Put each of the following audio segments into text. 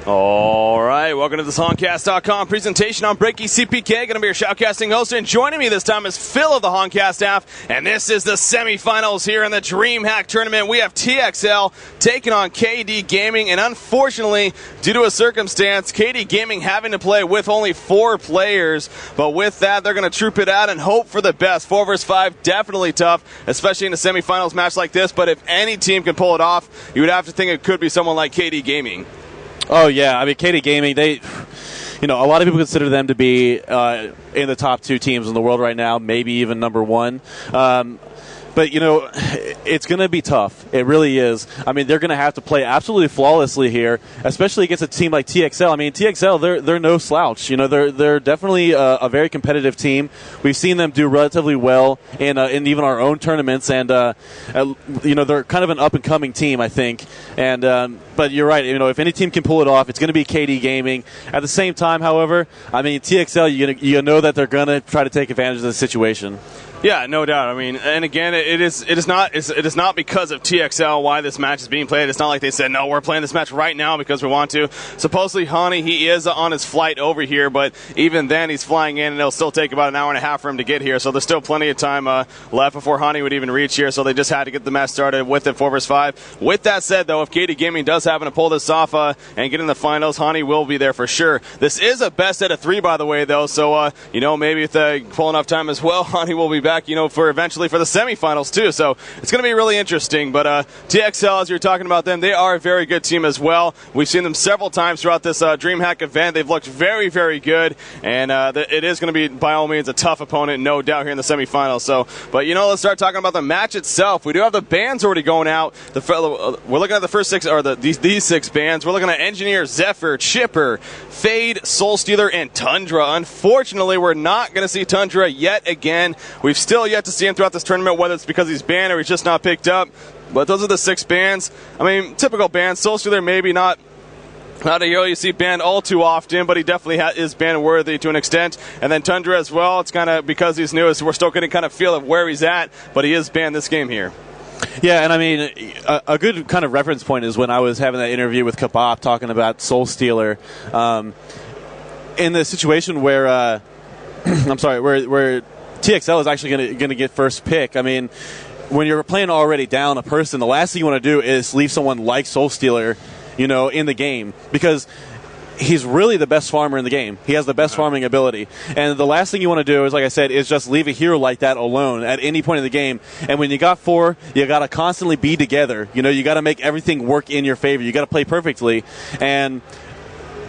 All right, welcome to the Honcast.com presentation. I'm Breaky CPK, going to be your shoutcasting host, and joining me this time is Phil of the Honcast staff, and this is the semifinals here in the DreamHack tournament. We have TXL taking on KD Gaming, and unfortunately, due to a circumstance, KD Gaming having to play with only 4 players, but with that, they're going to troop it out and hope for the best. 4 versus 5, definitely tough, especially in a semifinals match like this, but if any team can pull it off, you would have to think it could be someone like KD Gaming. Oh, yeah. I mean, KD Gaming, a lot of people consider them to be in the top 2 teams in the world right now, maybe even number 1. But, it's going to be tough. It really is. I mean, they're going to have to play absolutely flawlessly here, especially against a team like TXL. I mean, TXL, they're no slouch. They're definitely a very competitive team. We've seen them do relatively well in even our own tournaments, and, they're kind of an up-and-coming team, I think. And but you're right. If any team can pull it off, it's going to be KD Gaming. At the same time, however, I mean, TXL, you know that they're going to try to take advantage of the situation. Yeah, no doubt. I mean, and again, it is not because of TXL why this match is being played. It's not like they said, no, we're playing this match right now because we want to. Supposedly, Hani, he is on his flight over here, but even then, he's flying in, and it'll still take about an hour and a half for him to get here. So there's still plenty of time left before Hani would even reach here. So they just had to get the match started with it 4 versus 5. With that said, though, if KD Gaming does happen to pull this off and get in the finals, Hani will be there for sure. This is a best out of 3, by the way, though. So maybe if they pull enough time as well, Hani will be back. For eventually for the semifinals too. So it's going to be really interesting. But TXL, as you're talking about them, they are a very good team as well. We've seen them several times throughout this DreamHack event. They've looked very, very good, and it is going to be by all means a tough opponent, no doubt, here in the semifinals. So, but let's start talking about the match itself. We do have the bands already going out. We're looking at the first 6, or these 6 bands. We're looking at Engineer, Zephyr, Chipper, Fade, Soul Stealer, and Tundra. Unfortunately, we're not going to see Tundra yet again. We've still yet to see him throughout this tournament, whether it's because he's banned or he's just not picked up. But those are the 6 bands. I mean, typical bands. Soul Stealer maybe not a hero you see banned all too often, but he definitely is ban worthy to an extent. And then Tundra as well. It's kind of because he's new, so we're still getting kind of feel of where he's at, but he is banned this game here. Yeah, and I mean, a good kind of reference point is when I was having that interview with Kabop talking about Soul Stealer. In the situation where, where TXL is actually going to get first pick. I mean, when you're playing already down a person, the last thing you want to do is leave someone like Soul Stealer, in the game, because he's really the best farmer in the game. He has the best farming ability. And the last thing you want to do is, like I said, is just leave a hero like that alone at any point in the game. And when you got 4, you got to constantly be together. You got to make everything work in your favor. You got to play perfectly. And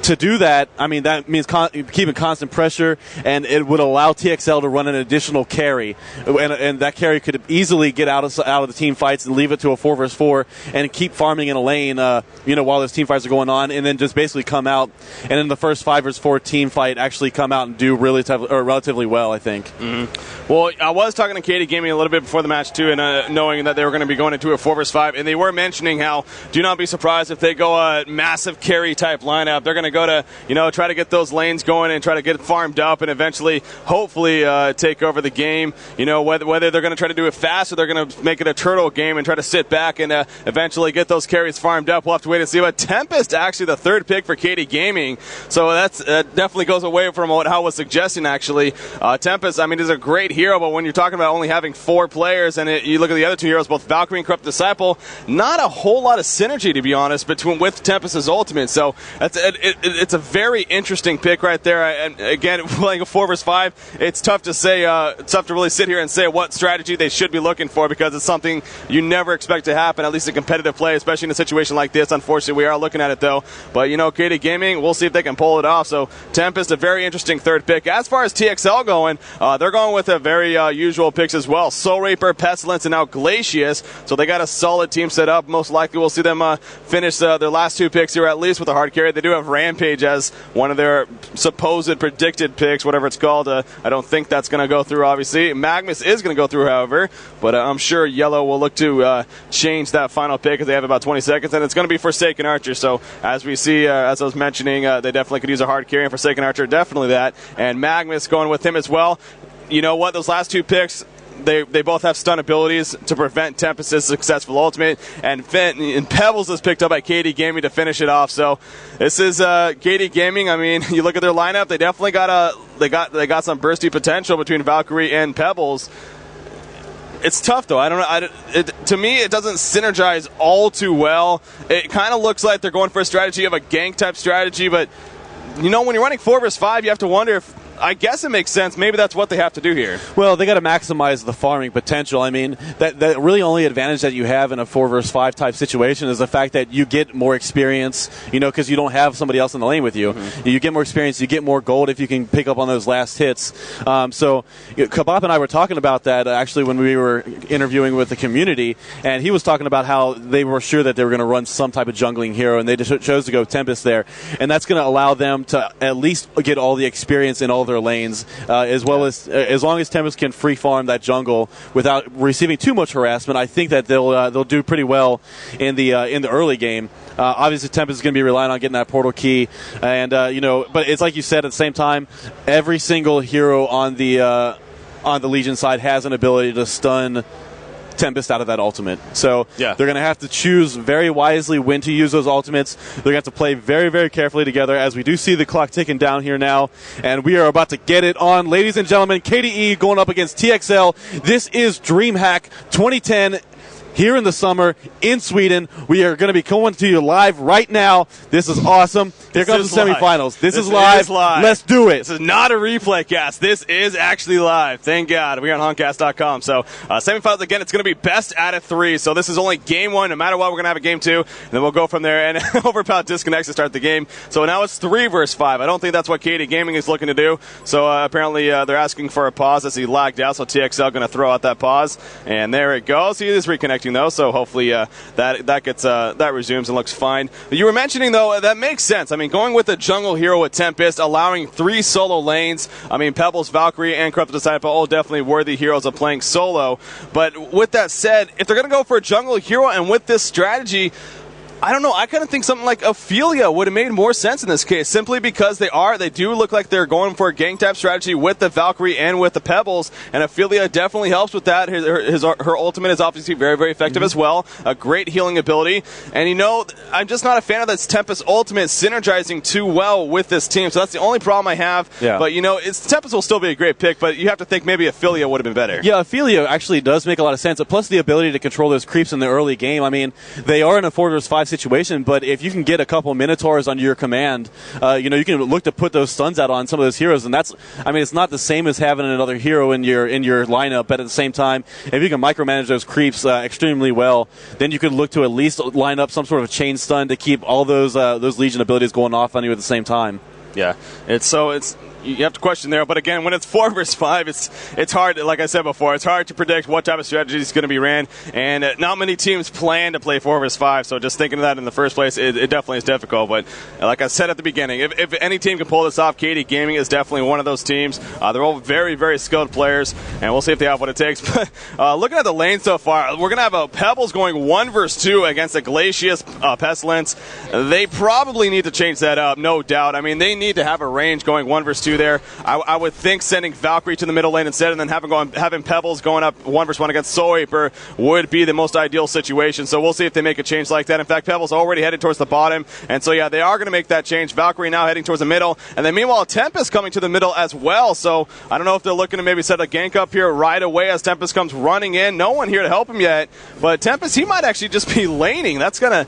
to do that, I mean, that means keeping constant pressure, and it would allow TXL to run an additional carry, and that carry could easily get out of the team fights and leave it to a 4 versus 4 and keep farming in a lane, while those team fights are going on, and then just basically come out and in the first 5 versus 4 team fight actually come out and do relatively well, I think. Mm-hmm. Well, I was talking to KD Gaming a little bit before the match too, and knowing that they were going to be going into a 4 versus 5, and they were mentioning how do not be surprised if they go a massive carry type lineup. They're going to go to, try to get those lanes going and try to get farmed up and eventually, hopefully, take over the game. Whether they're going to try to do it fast or they're going to make it a turtle game and try to sit back and eventually get those carries farmed up. We'll have to wait and see. But Tempest, actually the 3rd pick for KD Gaming. So that definitely goes away from what Hal was suggesting, actually. Tempest, I mean, is a great hero, but when you're talking about only having 4 players and you look at the other 2 heroes, both Valkyrie and Corrupt Disciple, not a whole lot of synergy, to be honest, with Tempest's ultimate. So it's a very interesting pick right there. And again, playing a 4 versus 5, it's tough to say. It's tough to really sit here and say what strategy they should be looking for, because it's something you never expect to happen, at least in competitive play, especially in a situation like this. Unfortunately, we are looking at it though. But KD Gaming, we'll see if they can pull it off. So Tempest, a very interesting 3rd pick. As far as TXL going, they're going with a very usual picks as well. Soul Reaper, Pestilence, and now Glacius. So they got a solid team set up. Most likely, we'll see them finish their last 2 picks here at least with a hard carry. They do have Rampage as one of their supposed predicted picks, whatever it's called. I don't think that's going to go through, obviously. Magnus is going to go through, however, but I'm sure Yellow will look to change that final pick because they have about 20 seconds, and it's going to be Forsaken Archer. So as we see, as I was mentioning, they definitely could use a hard carry, and Forsaken Archer, definitely that. And Magnus going with him as well. You know what? Those last 2 picks, they both have stun abilities to prevent Tempest's successful ultimate, and Pebbles is picked up by KD Gaming to finish it off. So this is KD Gaming. I mean, you look at their lineup; they definitely got some bursty potential between Valkyrie and Pebbles. It's tough, though. I don't know. To me, it doesn't synergize all too well. It kind of looks like they're going for a strategy of a gank type strategy, but when you're running 4 versus 5, you have to wonder if. I guess it makes sense. Maybe that's what they have to do here. Well, they got to maximize the farming potential. I mean, that really only advantage that you have in a 4 versus 5 type situation is the fact that you get more experience, because you don't have somebody else in the lane with you. Mm-hmm. You get more experience, you get more gold if you can pick up on those last hits. So Kabab and I were talking about that actually when we were interviewing with the community, and he was talking about how they were sure that they were going to run some type of jungling hero, and they just chose to go Tempest there. And that's going to allow them to at least get all the experience in all their lanes, as long as Tempest can free farm that jungle without receiving too much harassment. I think that they'll do pretty well in the early game. Obviously, Tempest is going to be relying on getting that portal key, and but it's like you said. At the same time, every single hero on the Legion side has an ability to stun Tempest out of that ultimate. So they're going to have to choose very wisely when to use those ultimates. They're going to have to play very, very carefully together, as we do see the clock ticking down here now, and we are about to get it on. Ladies and gentlemen, KDE going up against TXL. This is DreamHack 2010 here in the summer in Sweden. We are going to be coming to you live right now. This is awesome. Here comes the semifinals. This is live. Let's do it. This is not a replay cast. This is actually live. Thank God. We're on Honcast.com. So semifinals, again, it's going to be best out of 3. So this is only game 1. No matter what, we're going to have a game 2. And then we'll go from there. And Overpowered disconnects to start the game. So now it's 3 versus 5. I don't think that's what KD Gaming is looking to do. So apparently they're asking for a pause as he lagged out. So TXL going to throw out that pause. And there it goes. He is reconnecting, though. So hopefully that resumes and looks fine. But you were mentioning, though, that makes sense. I mean, going with a jungle hero with Tempest, allowing 3 solo lanes. I mean, Pebbles, Valkyrie, and Corrupted Disciple, all definitely worthy heroes of playing solo. But with that said, if they're going to go for a jungle hero and with this strategy, I don't know. I kind of think something like Ophelia would have made more sense in this case, simply because they do look like they're going for a gank type strategy with the Valkyrie and with the Pebbles, and Ophelia definitely helps with that. Her ultimate is obviously very, very effective as well. A great healing ability, and I'm just not a fan of this Tempest ultimate synergizing too well with this team. So that's the only problem I have. Yeah. But Tempest will still be a great pick, but you have to think maybe Ophelia would have been better. Yeah, Ophelia actually does make a lot of sense. Plus the ability to control those creeps in the early game. I mean, they are in a 4 versus 5 situation, but if you can get a couple Minotaurs under your command, you can look to put those stuns out on some of those heroes, and it's not the same as having another hero in your lineup, but at the same time, if you can micromanage those creeps extremely well, then you could look to at least line up some sort of chain stun to keep all those Legion abilities going off on you at the same time. Yeah, you have to question there, but again, when it's 4 versus 5, it's hard. Like I said before, it's hard to predict what type of strategy is going to be ran, and not many teams plan to play 4 versus 5. So just thinking of that in the first place, it definitely is difficult. But like I said at the beginning, if any team can pull this off, KD Gaming is definitely one of those teams. They're all very, very skilled players, and we'll see if they have what it takes. But looking at the lane so far, we're going to have a Pebbles going 1 versus 2 against a Glacius Pestilence. They probably need to change that up, no doubt. I mean, they need to have a range going 1 versus 2 there. I would think sending Valkyrie to the middle lane instead, and then having Pebbles going up 1 versus 1 against Soul Reaper would be the most ideal situation. So we'll see if they make a change like that. In fact, Pebbles already headed towards the bottom, and so they are going to make that change. Valkyrie now heading towards the middle, and then meanwhile Tempest coming to the middle as well. So I don't know if they're looking to maybe set a gank up here right away as Tempest comes running in. No one here to help him yet, but Tempest, he might actually just be laning. That's gonna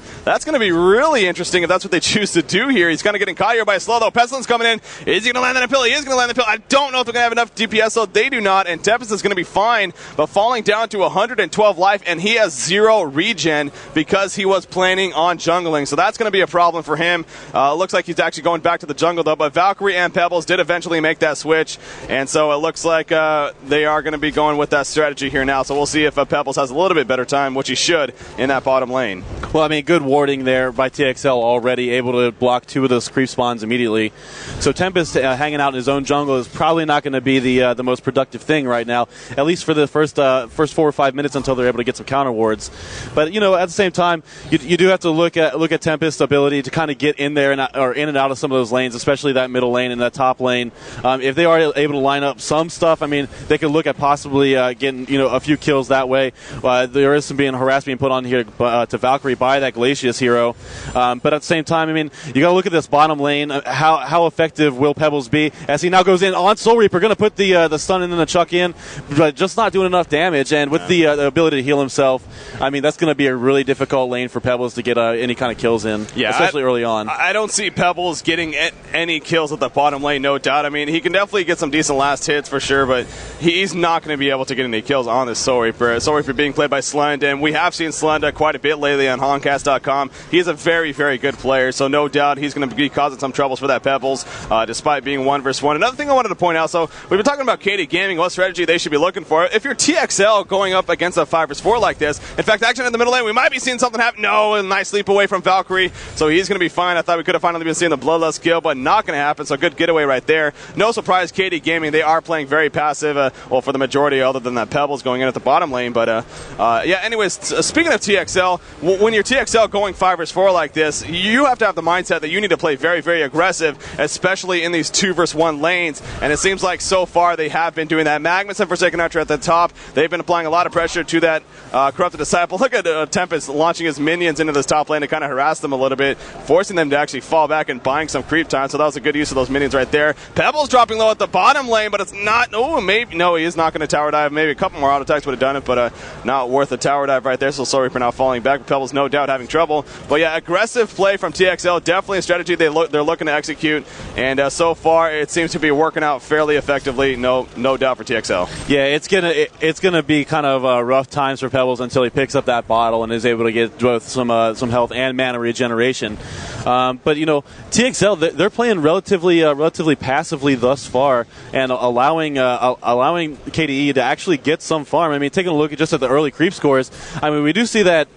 be really interesting if that's what they choose to do here. He's kind of getting caught here by a slow, though. Pestilence coming in. Is he going to land on a pill? He is going to land the pill. I don't know if they're going to have enough DPS, so they do not, and Tempest is going to be fine, but falling down to 112 life, and he has 0 regen because he was planning on jungling, so that's going to be a problem for him. Looks like he's actually going back to the jungle, though, but Valkyrie and Pebbles did eventually make that switch, and so it looks like they are going to be going with that strategy here now, so we'll see if Pebbles has a little bit better time, which he should, in that bottom lane. Well, I mean, good warding there by TXL already, able to block 2 of those creep spawns immediately. So Tempest hanging out out in his own jungle is probably not going to be the most productive thing right now, at least for the first 4 or 5 minutes until they're able to get some counter wards. But at the same time, you do have to look at Tempest's ability to kind of get in there or in and out of some of those lanes, especially that middle lane and that top lane. If they are able to line up some stuff, I mean, they could look at possibly getting a few kills that way. There is some harassment being put on here to Valkyrie by that Glacius hero. But at the same time, I mean, you got to look at this bottom lane. How effective will Pebbles be as he now goes in on Soul Reaper, going to put the stun and then the chuck in, but just not doing enough damage. And with the ability to heal himself, I mean, that's going to be a really difficult lane for Pebbles to get any kind of kills in, especially early on. I don't see Pebbles getting any kills at the bottom lane, no doubt. I mean, he can definitely get some decent last hits for sure, but he's not going to be able to get any kills on this Soul Reaper. Soul Reaper being played by Slend, and we have seen Slend quite a bit lately on Honcast.com. He's a very, very good player, so no doubt he's going to be causing some troubles for that Pebbles, despite being 1 versus 1. Another thing I wanted to point out, so we've been talking about KD Gaming, what strategy they should be looking for. If you're TXL going up against a 5 versus 4 like this, in fact, action in the middle lane, we might be seeing something happen. No, a nice leap away from Valkyrie, so he's going to be fine. I thought we could have finally been seeing the Bloodlust kill, but not going to happen, so good getaway right there. No surprise, KD Gaming, they are playing very passive, for the majority, other than that Pebbles going in at the bottom lane. But, anyways, speaking of TXL, when you're TXL going 5 versus 4 like this, you have to have the mindset that you need to play very, very aggressive, especially in these 2 versus 1 lanes, and it seems like so far they have been doing that. Magnus and Forsaken Archer at the top, they've been applying a lot of pressure to that Corrupted Disciple. Look at Tempest launching his minions into this top lane to kind of harass them a little bit, forcing them to actually fall back and buying some creep time, so that was a good use of those minions right there. Pebbles dropping low at the bottom lane, but it's not, he is not going to tower dive. Maybe a couple more auto attacks would have done it, but not worth a tower dive right there, so Soul Reaper now falling back, but Pebbles no doubt having trouble. But yeah, aggressive play from TXL, definitely a strategy they're looking to execute, and so far it seems to be working out fairly effectively, no doubt for TXL. Yeah, it's gonna be kind of rough times for Pebbles until he picks up that bottle and is able to get both some health and mana regeneration. But TXL, they're playing relatively passively thus far, and allowing KDE to actually get some farm. I mean, taking a look at the early creep scores, I mean, we do see that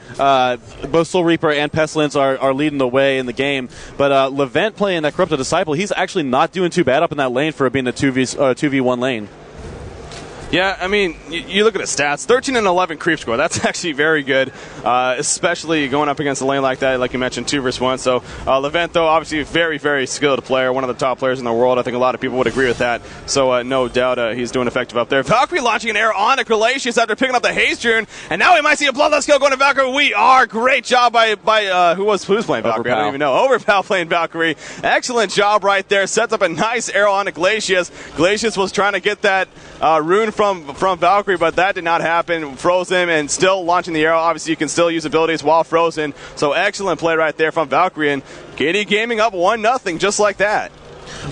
both Soul Reaper and Pestilence are leading the way in the game, but Levent playing that Corrupted Disciple, he's actually not doing too bad up in that lane for it being a 2v1 lane. Yeah, I mean, you look at his stats, 13 and 11 creep score. That's actually very good, especially going up against a lane like that, like you mentioned, 2 versus 1. So Levent, though, obviously a very, very skilled player, one of the top players in the world. I think a lot of people would agree with that. So no doubt he's doing effective up there. Valkyrie launching an arrow on Glacius after picking up the haste rune, and now we might see a Bloodlust kill going to Valkyrie. We are. Great job by who's playing Valkyrie? I don't even know. Overpow playing Valkyrie. Excellent job right there. Sets up a nice arrow on Glacius. Glacius was trying to get that rune from Valkyrie, but that did not happen. Froze him and still launching the arrow. Obviously, you can still use abilities while frozen. So excellent play right there from Valkyrie, and KD Gaming up 1-0 just like that.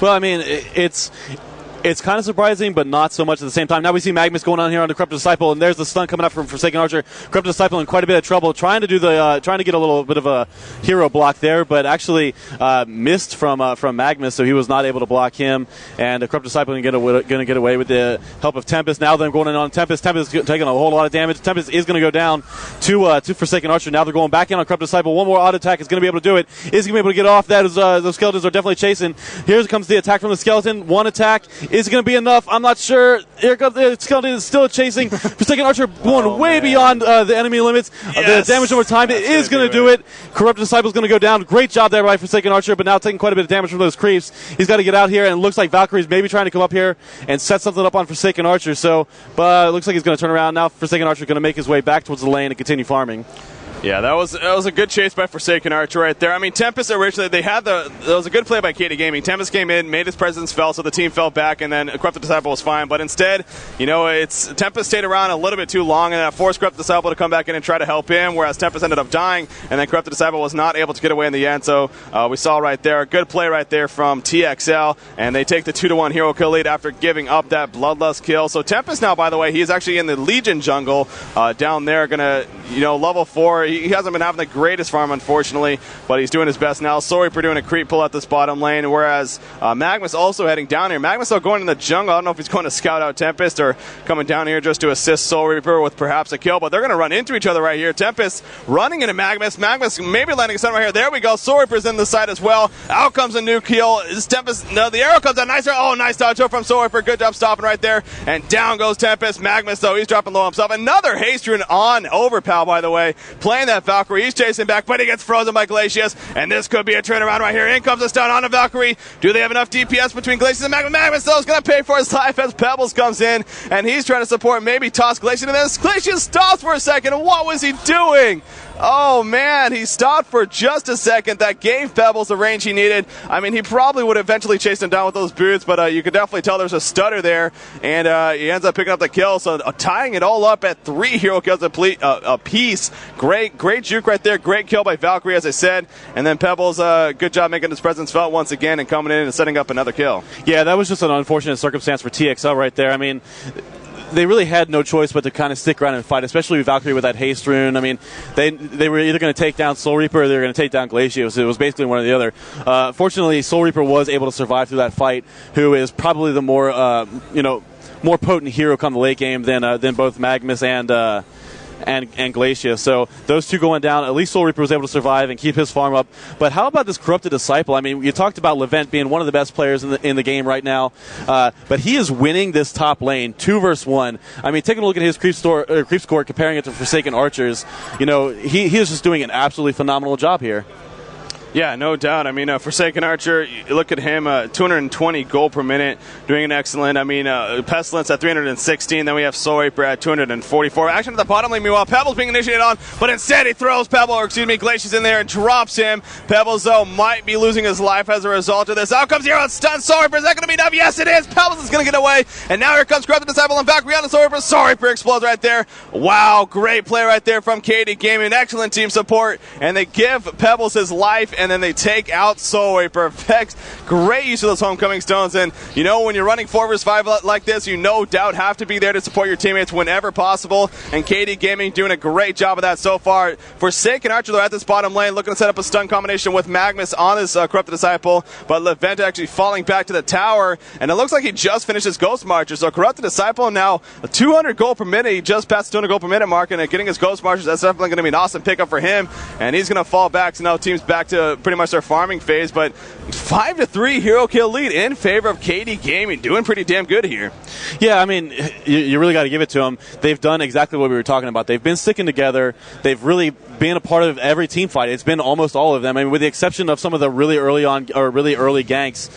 Well, I mean, it's kind of surprising, but not so much at the same time. Now we see Magnus going on here on the Corrupted Disciple, and there's the stun coming up from Forsaken Archer. Corrupted Disciple in quite a bit of trouble, trying to get a little bit of a hero block there, but actually missed from Magnus, so he was not able to block him. And the Corrupted Disciple going to get away with the help of Tempest. Now they're going in on Tempest. Tempest is taking a whole lot of damage. Tempest is going to go down to Forsaken Archer. Now they're going back in on Corrupted Disciple. One more auto attack is going to be able to do it. Is he going to be able to get off that? Those skeletons are definitely chasing. Here comes the attack from the skeleton. One attack is going to be enough. I'm not sure. Here comes the skeleton is still chasing. Forsaken Archer going way beyond the enemy limits. Yes. The damage over time is going to do it. Corrupted Disciple is going to go down. Great job there by Forsaken Archer, but now taking quite a bit of damage from those creeps. He's got to get out here, and it looks like Valkyrie's maybe trying to come up here and set something up on Forsaken Archer. So, but it looks like he's going to turn around. Now Forsaken Archer is going to make his way back towards the lane and continue farming. Yeah, that was a good chase by Forsaken Archer right there. I mean, Tempest originally, that was a good play by KD Gaming. Tempest came in, made his presence felt, so the team fell back, and then Corrupted Disciple was fine. But instead, Tempest stayed around a little bit too long, and that forced Corrupted Disciple to come back in and try to help him, whereas Tempest ended up dying, and then Corrupted Disciple was not able to get away in the end. So we saw right there, a good play right there from TXL, and they take the 2-1 hero kill lead after giving up that Bloodlust kill. So Tempest now, by the way, he is actually in the Legion jungle down there, going to, level 4. He hasn't been having the greatest farm, unfortunately, but he's doing his best now. Soul Reaper doing a creep pull at this bottom lane, whereas Magmus also heading down here. Magmus though going in the jungle. I don't know if he's going to scout out Tempest or coming down here just to assist Soul Reaper with perhaps a kill, but they're going to run into each other right here. Tempest running into Magmus. Magmus maybe landing something right here. There we go. Soul Reaper's in the side as well. Out comes a new kill. Is Tempest? No, the arrow comes out. Nice. Oh, nice dodge from Soul Reaper. Good job stopping right there. And down goes Tempest. Magmus though, he's dropping low himself. Another haste rune on Overpal, by the way. Playing that Valkyrie. He's chasing back, but he gets frozen by Glacius. And this could be a turnaround right here. In comes a stun on a Valkyrie. Do they have enough DPS between Glacius and Magmus? Magmus though is going to pay for his life as Pebbles comes in. And he's trying to support, maybe toss Glacius. And then Glacius stops for a second. What was he doing? Oh, man, he stopped for just a second. That gave Pebbles the range he needed. I mean, he probably would have eventually chased him down with those boots, but you could definitely tell there's a stutter there, and he ends up picking up the kill. So tying it all up at 3 hero kills a piece. Great juke right there. Great kill by Valkyrie, as I said. And then Pebbles, good job making his presence felt once again and coming in and setting up another kill. Yeah, that was just an unfortunate circumstance for TXL right there. I mean, they really had no choice but to kind of stick around and fight, especially with Valkyrie with that haste rune. I mean, they were either going to take down Soul Reaper or they were going to take down Glacius. It was basically one or the other. Fortunately, Soul Reaper was able to survive through that fight, who is probably the more more potent hero come the late game than both Magmus and Glacius. So those two going down, at least Soul Reaper was able to survive and keep his farm up. But how about this Corrupted Disciple? I mean, you talked about Levent being one of the best players in the game right now, but he is winning this top lane 2 versus 1. I mean, taking a look at his creep score, comparing it to Forsaken Archers, he is just doing an absolutely phenomenal job here. Yeah, no doubt. I mean, Forsaken Archer, you look at him, 220 gold per minute, doing an excellent. I mean, Pestilence at 316, then we have Soul Reaper at 244. Action at the bottom lane, meanwhile, Pebbles being initiated on, but instead he throws Glacius in there and drops him. Pebbles, though, might be losing his life as a result of this. Out comes Hero and stun Soul Reaper. Is that going to be enough? Yes, it is. Pebbles is going to get away, and now here comes Corrupted Disciple and Valkyrie on the Soul Reaper. Soul Reaper explodes right there. Wow, great play right there from KD Gaming. Excellent team support, and they give Pebbles his life, and then they take out Soul Reaper. Great use of those homecoming stones, and when you're running 4 versus 5 like this, you no doubt have to be there to support your teammates whenever possible, and KD Gaming doing a great job of that so far. Forsaken Archer, though, at this bottom lane, looking to set up a stun combination with Magmus on his Corrupted Disciple, but Levent actually falling back to the tower, and it looks like he just finished his Ghost Marcher, so Corrupted Disciple now 200 gold per minute. He just passed the 200 gold per minute mark, and getting his Ghost Marchers, that's definitely going to be an awesome pickup for him, and he's going to fall back, so now team's back to pretty much their farming phase, but 5-3 hero kill lead in favor of KD Gaming, doing pretty damn good here. Yeah, I mean, you really got to give it to them. They've done exactly what we were talking about. They've been sticking together. They've really been a part of every team fight. It's been almost all of them. I mean, with the exception of some of the really early ganks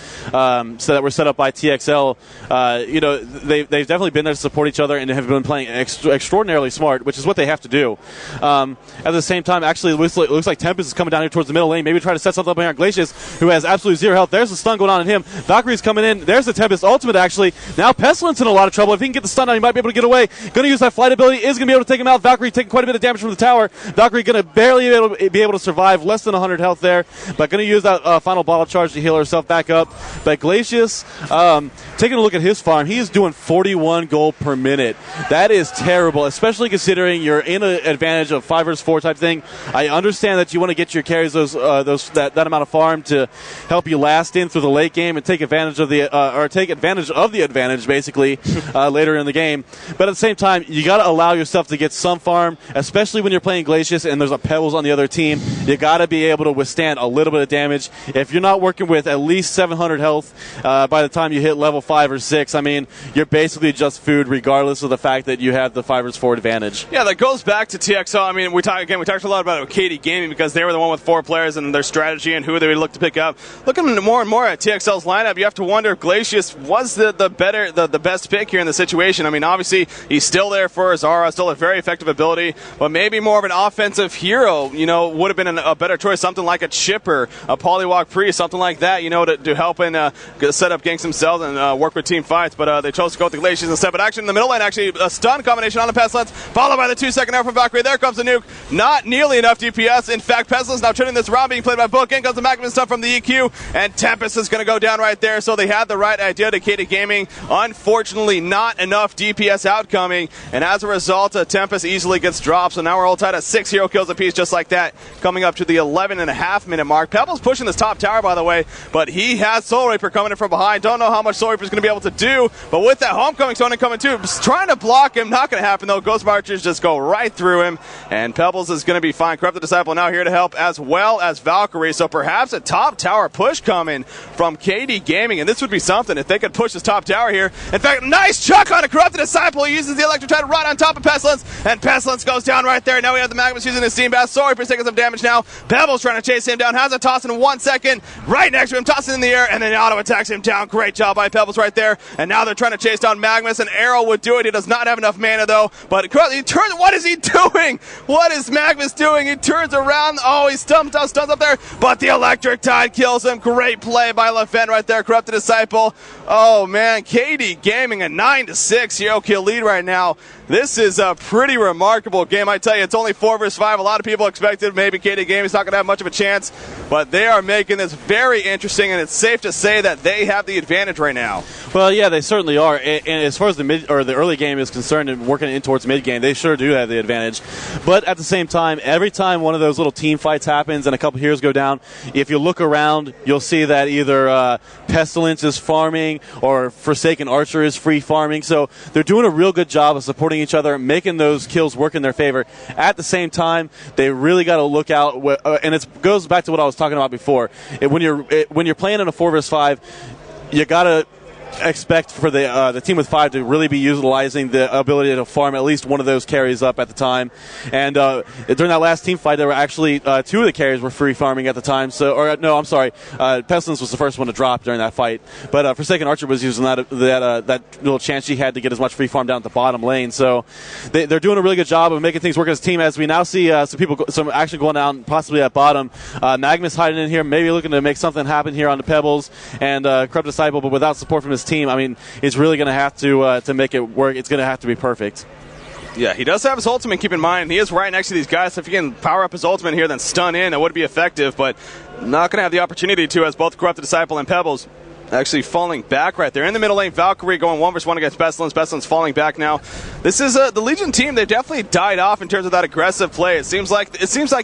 so that were set up by TXL. They've definitely been there to support each other and have been playing extraordinarily smart, which is what they have to do. At the same time, actually, it looks like Tempest is coming down here towards the middle lane. Maybe try to set something up here on Glacius, who has absolutely 0 health. There's the stun going on in him. Valkyrie's coming in. There's the Tempest ultimate, actually. Now Pestilence in a lot of trouble. If he can get the stun on, he might be able to get away. Going to use that flight ability. Is going to be able to take him out. Valkyrie taking quite a bit of damage from the tower. Valkyrie going to barely be able to survive. Less than 100 health there. But going to use that final bottle charge to heal herself back up. But Glacius, taking a look at his farm, he is doing 41 gold per minute. That is terrible, especially considering you're in an advantage of 5 versus 4 type thing. I understand that you want to get your carries that amount of farm to help you last in through the late game and take advantage of the advantage basically later in the game. But at the same time, you got to allow yourself to get some farm, especially when you're playing Glacius and there's a Pebbles on the other team. You got to be able to withstand a little bit of damage. If you're not working with at least 700 health by the time you hit level 5 or 6, I mean, you're basically just food regardless of the fact that you have the 5 versus 4 advantage. Yeah, that goes back to TXL. I mean, we talked a lot about KD Gaming because they were the one with 4 players and their strategy and who they would look to pick up. Looking more and more at TXL's lineup, you have to wonder if Glacius was the best pick here in the situation. I mean, obviously, he's still there for Zara, still a very effective ability, but maybe more of an offensive hero, would have been a better choice, something like a Chipper, a Polywalk Priest, something like that, to help and set up ganks themselves and work with team fights, but they chose to go with the Glacius instead. But actually, in the middle lane, actually, a stun combination on the Pestilence, followed by the 2-second arrow from Valkyrie. There comes the nuke. Not nearly enough DPS. In fact, Pestilence now turning this around, being played by Book. In comes the Magnum stuff from the EQ, and Tempest is going to go down right there. So they had the right idea to KD Gaming. Unfortunately, not enough DPS outcoming, and as a result, Tempest easily gets dropped. So now we're all tied at 6 hero kills apiece, just like that, coming up to the 11.5-minute mark. Pebbles pushing this top tower, by the way, but he has Soul Reaper coming in from behind. Don't know how much Soul Reaper is going to be able to do, but with that Homecoming Stone coming too, just trying to block him, not going to happen though. Ghost Marchers just go right through him, and Pebbles is going to be fine. Corrupted Disciple now here to help, as well as Valkyrie, so perhaps a top tower push coming from KD Gaming, and this would be something if they could push this top tower here. In fact, nice chuck on a Corrupted Disciple. He uses the Electrotide right on top of Pestilence, and Pestilence goes down right there. Now we have the Magnus using his Steam Bath. Sorry for taking some damage now. Pebbles trying to chase him down, has a toss in 1 second, right next to him, tosses in the air, and then auto attacks him down. Great job by Pebbles right there, and now they're trying to chase down Magnus. An arrow would do it. He does not have enough mana though, but he turns. What is he doing? What is Magnus doing? He turns around. Oh, he stuns up there, but the Electric Tide kills him. Great play by LaFen right there. Corrupted Disciple. Oh man, KD Gaming a 9-6 hero kill lead right now. This is a pretty remarkable game. I tell you, it's only 4 versus 5. A lot of people expected maybe KD Gaming's not going to have much of a chance, but they are making this very interesting, and it's safe to say that they have the advantage right now. Well, yeah, they certainly are. And as far as the early game is concerned and working in towards mid game, they sure do have the advantage. But at the same time, every time one of those little team fights happens and a couple heroes go down, if you look around, you'll see that either Pestilence is farming or Forsaken Archer is free farming. So they're doing a real good job of supporting each other, making those kills work in their favor. At the same time, they really got to look out, and it goes back to what I was talking about before. When you're playing in a 4 versus 5, you got to expect for the team with 5 to really be utilizing the ability to farm at least one of those carries up at the time. And during that last team fight, there were actually 2 of the carries were free farming at the time. Pestilence was the first one to drop during that fight, but Forsaken Archer was using that little chance she had to get as much free farm down at the bottom lane. So they're doing a really good job of making things work as a team. As we now see some action going down possibly at bottom. Magnus hiding in here, maybe looking to make something happen here on the Pebbles, and Corrupt Disciple, but without support from his team, I mean, it's really going to have to make it work. It's going to have to be perfect. Yeah, he does have his ultimate, keep in mind. He is right next to these guys, so if he can power up his ultimate here, then stun in, it would be effective, but not going to have the opportunity to, as both Corrupted Disciple and Pebbles actually falling back right there. In the middle lane, Valkyrie going 1 versus 1 against Pestilence. Pestilence falling back now. This is the Legion team. They've definitely died off in terms of that aggressive play. It seems like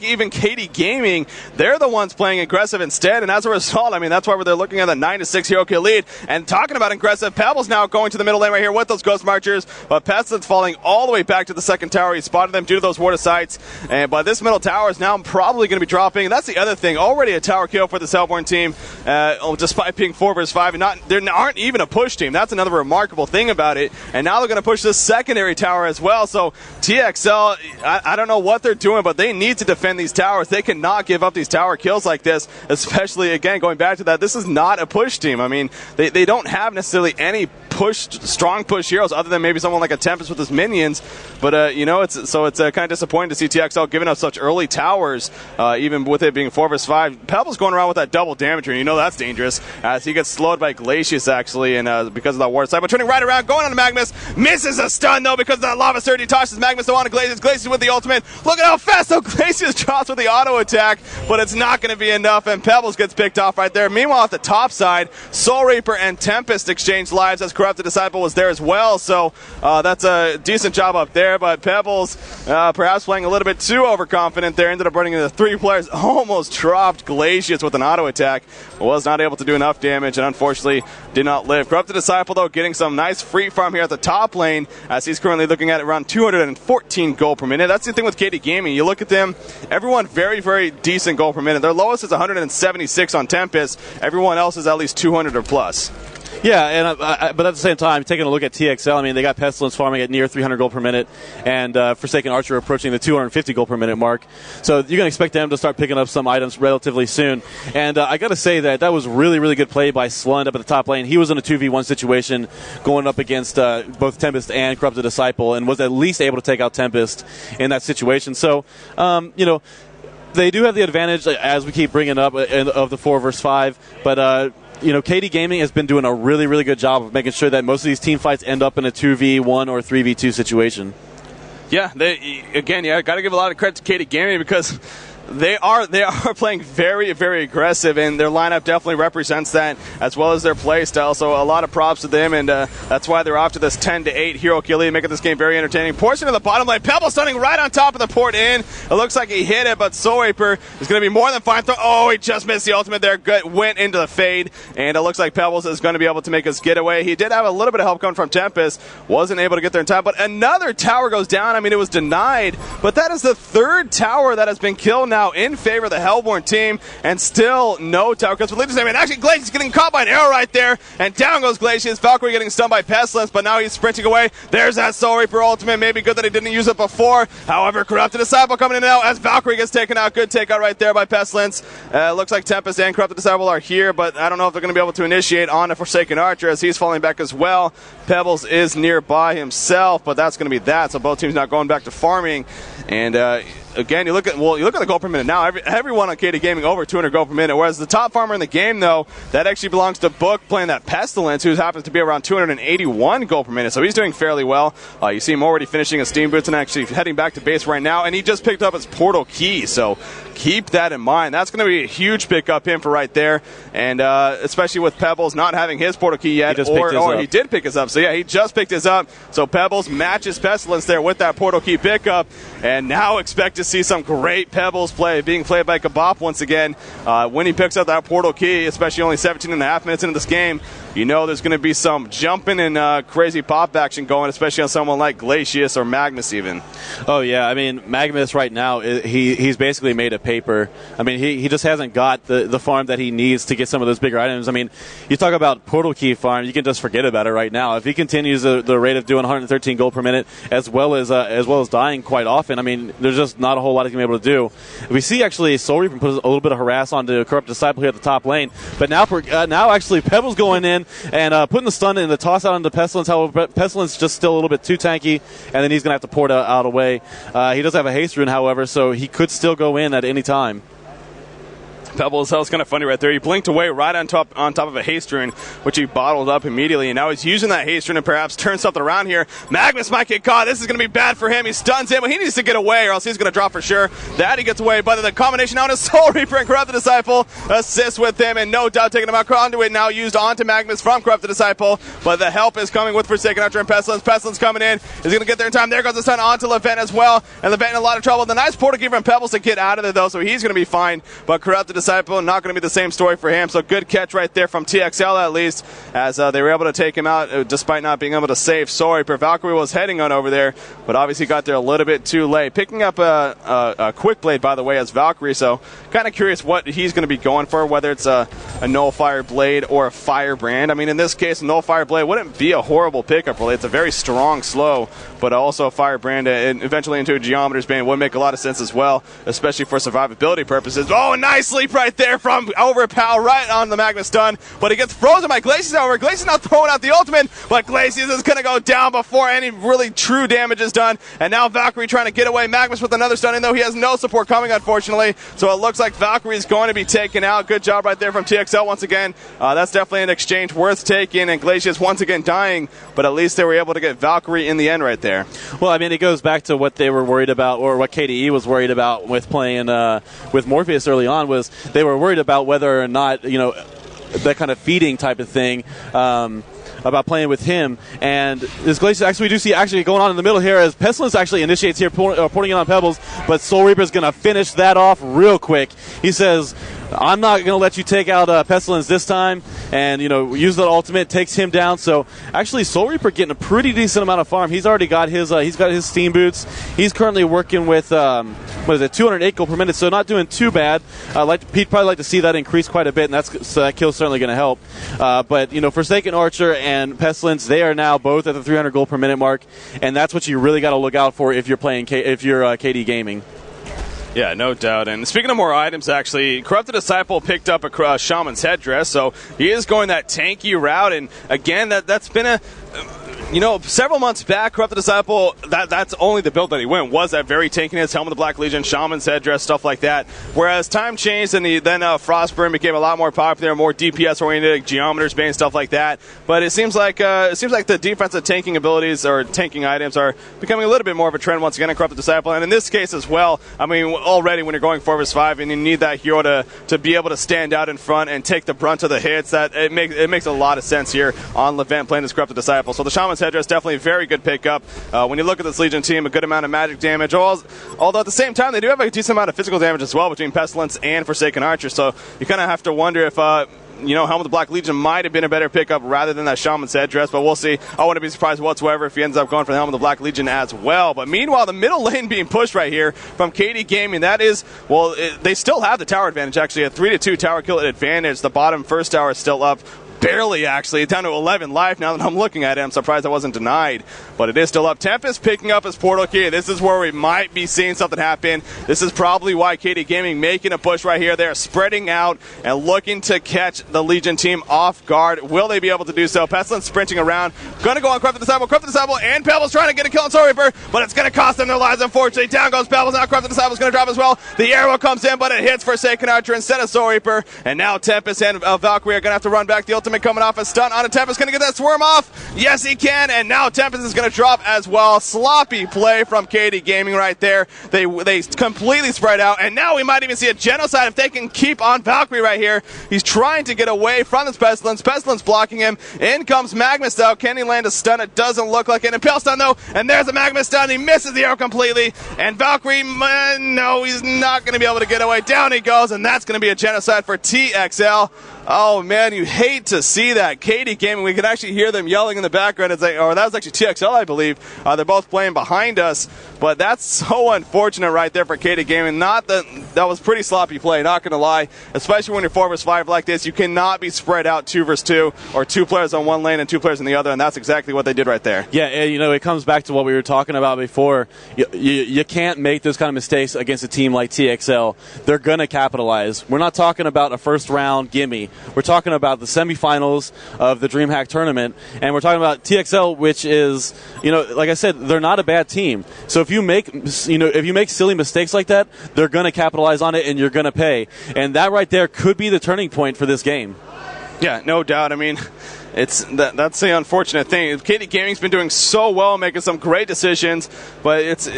even KD Gaming, they're the ones playing aggressive instead, and as a result, I mean, that's why they're looking at a 9-6 hero kill lead. And talking about aggressive, Pebbles now going to the middle lane right here with those Ghost Marchers, but Pestilence falling all the way back to the second tower. He spotted them due to those Ward of Sights, but this middle tower is now probably going to be dropping. That's the other thing. Already a tower kill for this Hellborn team, despite being 4 versus 5, and there aren't even a push team. That's another remarkable thing about it. And now they're going to push this secondary tower as well. So tXL, I don't know what they're doing, but they need to defend these towers. They cannot give up these tower kills like this, especially, again, going back to that, this is not a push team. I mean, they don't have necessarily any strong push heroes other than maybe someone like a Tempest with his minions, but it's kind of disappointing to see tXL giving up such early towers, even with it being 4 versus 5. Pebbles going around with that double damage, and that's dangerous as he gets slowed by Glacius actually, and because of that ward side, but turning right around, going on to Magnus, misses a stun though because of that lava surge. He tosses Magnus on to Glacius. Glacius with the ultimate. Look at how fast Glacius drops with the auto attack, but it's not going to be enough, and Pebbles gets picked off right there. Meanwhile, at the top side, Soul Reaper and Tempest exchange lives as Corrupted Disciple was there as well, so that's a decent job up there, but Pebbles perhaps playing a little bit too overconfident there, ended up running into 3 players, almost dropped Glacius with an auto attack, was not able to do enough damage, and unfortunately did not live. Corrupted Disciple though getting some nice free farm here at the top lane, as he's currently looking at around 214 gold per minute. That's the thing with KD Gaming, you look at them, everyone very, very decent gold per minute. Their lowest is 176 on Tempest, everyone else is at least 200 or plus. Yeah, and but at the same time, taking a look at tXL, I mean, they got Pestilence farming at near 300 gold per minute, and Forsaken Archer approaching the 250 gold per minute mark. So you're going to expect them to start picking up some items relatively soon. And I got to say that was really, really good play by Slund up at the top lane. He was in a 2v1 situation going up against both Tempest and Corrupted Disciple, and was at least able to take out Tempest in that situation. So, they do have the advantage, as we keep bringing up, of the 4 versus 5, but KD Gaming has been doing a really, really good job of making sure that most of these team fights end up in a 2v1 or 3v2 situation. Yeah, got to give a lot of credit to KD Gaming because They are playing very, very aggressive, and their lineup definitely represents that, as well as their play style. So a lot of props to them, and that's why they're off to this 10-8 hero kill lead, making this game very entertaining. Portion of the bottom lane, Pebble stunning right on top of the port in. It looks like he hit it, but Soul Reaper is going to be more than fine. Oh, he just missed the ultimate there. Good, went into the fade, and it looks like Pebbles is going to be able to make his getaway. He did have a little bit of help coming from Tempest, wasn't able to get there in time, but another tower goes down. I mean, it was denied, but that is the third tower that has been killed now in favor of the Hellborn team, and still no tower kills for Legion's name. And actually, Glacius getting caught by an arrow right there, and down goes Glacius. Valkyrie getting stunned by Pestilence, but now he's sprinting away. There's that Soul Reaper ultimate. Maybe good that he didn't use it before. However, Corrupted Disciple coming in now as Valkyrie gets taken out. Good takeout right there by Pestilence. Looks like Tempest and Corrupted Disciple are here, but I don't know if they're going to be able to initiate on a Forsaken Archer as he's falling back as well. Pebbles is nearby himself, but that's going to be that. So both teams not going back to farming. And again, you look at the gold per minute now. Everyone on KD Gaming over 200 gold per minute. Whereas the top farmer in the game, though, that actually belongs to Book playing that Pestilence, who happens to be around 281 gold per minute. So he's doing fairly well. You see him already finishing his Steam Boots and actually heading back to base right now. And he just picked up his Portal Key. So keep that in mind. That's going to be a huge pickup in for right there. And especially with Pebbles not having his Portal Key yet. He did pick his up. So yeah, he just picked his up. So Pebbles matches Pestilence there with that Portal Key pickup. And now expect to see some great Pebbles play being played by Kabop once again. When he picks up that Portal Key, especially only 17 and a half minutes into this game, you know there's going to be some jumping and crazy pop action going, especially on someone like Glacius or Magnus even. Oh, yeah. I mean, Magnus right now, he's basically made a paper. I mean, he just hasn't got the farm that he needs to get some of those bigger items. I mean, you talk about Portal Key farm, you can just forget about it right now. If he continues the rate of doing 113 gold per minute as well as dying quite often, I mean, there's just not a whole lot he's going to be able to do. We see actually Soul Reaper put a little bit of harass onto Corrupt Disciple here at the top lane, but now actually Pebbles going in and putting the stun in the toss out onto Pestilence. However, Pestilence just still a little bit too tanky, and then he's going to have to port out away. He does have a haste rune, however, so he could still go in at any time. Pebbles, that was kind of funny right there. He blinked away right on top of a haste rune, which he bottled up immediately, and now he's using that haste rune to perhaps turn something around here. Magnus might get caught. This is going to be bad for him. He stuns him, but he needs to get away, or else he's going to drop for sure. That he gets away, but the combination now is Soul Reaper and Corrupted Disciple assists with him, and no doubt taking him out. Conduit now used onto Magnus from Corrupted Disciple, but the help is coming with Forsaken Archer and Pestilence. Pestilence coming in. Is going to get there in time. There goes the stun onto Levent as well, and Levent in a lot of trouble. The nice portal key from Pebbles to get out of there, though, so he's going to be fine, but Corrupted Disciple not going to be the same story for him. So good catch right there from TXL at least, as they were able to take him out despite not being able to save Soul Reaper. Valkyrie was heading on over there, but obviously got there a little bit too late. Picking up a quick blade, by the way, as Valkyrie, so kind of curious what he's going to be going for, whether it's a Nullfire blade or a Firebrand. I mean, in this case, a Nullfire blade wouldn't be a horrible pickup, really. It's a very strong slow, but also a Firebrand and eventually into a Geometer's Bane would make a lot of sense as well, especially for survivability purposes. Oh, nice leap right there from Overpower right on the Magnus stun, but he gets frozen by Glacius. However, Glacius now throwing out the ultimate, but Glacius is going to go down before any really true damage is done, and now Valkyrie trying to get away. Magnus with another stun, even though he has no support coming, unfortunately, so it looks like Valkyrie is going to be taken out. Good job right there from TXL once again. That's definitely an exchange worth taking, and Glacius once again dying, but at least they were able to get Valkyrie in the end right there. Well, I mean, it goes back to what they were worried about, or what KDE was worried about with playing with Morpheus early on, was they were worried about whether or not, you know, that kind of feeding type of thing, about playing with him. And this Glacius, actually, we do see actually going on in the middle here as Pestilence actually initiates here, porting it on Pebbles, but Soul Reaper is going to finish that off real quick. He says, I'm not going to let you take out Pestilence this time, and, you know, use that ultimate, takes him down. So actually Soul Reaper getting a pretty decent amount of farm. He's already got his Steam Boots. He's currently working with 208 gold per minute, so not doing too bad. He'd probably like to see that increase quite a bit, and that kill's certainly going to help. But, you know, Forsaken Archer and Pestilence, they are now both at the 300 gold per minute mark, and that's what you really got to look out for if you're playing KD Gaming. Yeah, no doubt. And speaking of more items, actually, Corrupted Disciple picked up a Shaman's Headdress, so he is going that tanky route. And again, that's been several months back, Corrupted Disciple, that's only the build that he went, was that very tankiness, Helm of the Black Legion, Shaman's Headdress, stuff like that. Whereas time changed, and then Frostburn became a lot more popular, more DPS-oriented, Geometer's Bane, stuff like that. But it seems like the defensive tanking abilities or tanking items are becoming a little bit more of a trend once again in Corrupted Disciple. And in this case as well, I mean, already when you're going 4 vs 5 and you need that hero to be able to stand out in front and take the brunt of the hits, that it makes a lot of sense here on Levent playing this Corrupted Disciple. So the Shaman's Headdress, definitely a very good pickup. When you look at this Legion team, a good amount of magic damage, although at the same time they do have a decent amount of physical damage as well between Pestilence and Forsaken Archer, so you kind of have to wonder if Helm of the Black Legion might have been a better pickup rather than that Shaman's Headdress, but we'll see. I wouldn't be surprised whatsoever if he ends up going for the Helm of the Black Legion as well. But meanwhile, the middle lane being pushed right here from KD Gaming, that is, they still have the tower advantage, actually, a 3-2 tower kill advantage. The bottom first tower is still up. Barely, actually. It's down to 11 life now that I'm looking at it. I'm surprised I wasn't denied, but it is still up. Tempest picking up his portal key. This is where we might be seeing something happen. This is probably why KD Gaming making a push right here. They're spreading out and looking to catch the Legion team off guard. Will they be able to do so? Pestilence sprinting around. Going to go on Corrupted Disciple, and Pebbles trying to get a kill on Soul Reaper, but it's going to cost them their lives, unfortunately. Down goes Pebbles. Now Corrupted Disciple's going to drop as well. The arrow comes in, but it hits Forsaken Archer instead of Soul Reaper, and now Tempest and Valkyrie are going to have to run back. The ultimate coming off a stun on a Tempest. Going to get that swarm off. Yes, he can, and now Tempest is going to drop as well. Sloppy play from KD Gaming right there. They completely spread out, and now we might even see a genocide if they can keep on Valkyrie right here. He's trying to get away from this Pestilence. Pestilence blocking him. In comes Magmus, though. Can he land a stun? It doesn't look like it. Impale stun, though, and there's a Magmus stun. He misses the arrow completely, and Valkyrie, no, he's not going to be able to get away. Down he goes, and that's going to be a genocide for tXL. Oh, man, you hate to see that. KD Gaming, we can actually hear them yelling in the background. That was actually tXL, I believe. They're both playing behind us, but that's so unfortunate right there for KD Gaming. That was pretty sloppy play, not going to lie, especially when you're 4 vs 5 like this. You cannot be spread out 2 vs 2 or 2 players on one lane and 2 players on the other, and that's exactly what they did right there. Yeah, it comes back to what we were talking about before. You can't make those kind of mistakes against a team like tXL. They're going to capitalize. We're not talking about a first-round gimme. We're talking about the semifinals of the DreamHack tournament, and we're talking about tXL, which is, like I said, they're not a bad team. So if you make silly mistakes like that, they're going to capitalize on it, and you're going to pay. And that right there could be the turning point for this game. Yeah, no doubt. I mean, that's the unfortunate thing. KD Gaming's been doing so well, making some great decisions, but it's